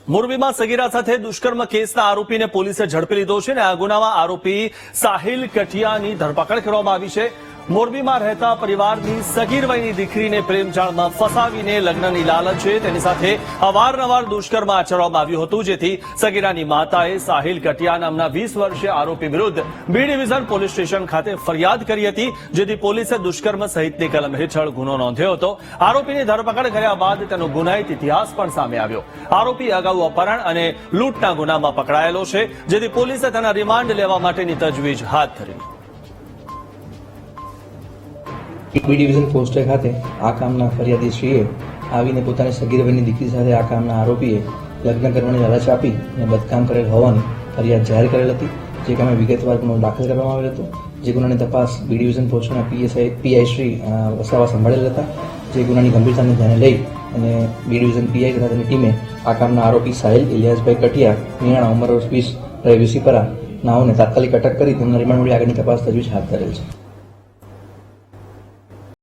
મોરબીમાં સગીરા સાથે દુષ્કર્મ કેસના આરોપીને પોલીસે ઝડપી લીધો છે અને આ ગુનામાં આરોપી સાહિલ કઠિયાની ધરપકડ કરવામાં આવી છે। મોરબીમાં રહેતા પરિવારની સગીર વયની દીકરીને પ્રેમજાળમાં ફસાવીને લગ્નની લાલચ છે તેની સાથે અવારનવાર દુષ્કર્મ આચરવામાં આવ્યું હતું, જેથી સગીરાની માતાએ સાહિલ કઠિયા નામના 20 વર્ષીય આરોપી વિરુદ્ધ બી ડિવિઝન પોલીસ સ્ટેશન ખાતે ફરિયાદ કરી હતી, જેથી પોલીસે દુષ્કર્મ સહિતની કલમ હેઠળ ગુનો નોંધ્યો હતો। આરોપીની ધરપકડ કર્યા બાદ તેનો ગુનાહિત ઇતિહાસ પણ સામે આવ્યો। આરોપી અગાઉ અપહરણ અને લૂંટના ગુનામાં પકડાયેલો છે, જેથી પોલીસે તેના રિમાન્ડ લેવા માટેની તજવીજ હાથ ધરી। બી ડિવિઝન પોસ્ટ ખાતે આ કામના ફરિયાદીશ્રીએ આવીને પોતાની સગીર વયની દીકરી સાથે આ કામના આરોપીએ લગ્ન કરવાની લાલચ આપી અને બદકામ કરેલ હોવાની ફરિયાદ જાહેર કરેલ હતી, જે કામે વિગતવાર ગુનો દાખલ કરવામાં આવેલ હતો। જે ગુનાની તપાસ બી ડિવિઝન પોસ્ટના પીઆઈ શ્રી વસાવા સંભાળેલ હતા। જે ગુનાની ગંભીરતાને ધ્યાને લઈ અને બી ડિવિઝન પીઆઈ તથા તેની ટીમે આ કામના આરોપી સાહિલ ઇલિયાસભાઈ કઠિયા મિયાણા ઉંમર 20 રહે વિસીપરા નાઓને તાત્કાલિક અટક કરી તેમના રિમાન્ડ મળી આગળની તપાસ તજવીજ હાથ ધરેલ છે।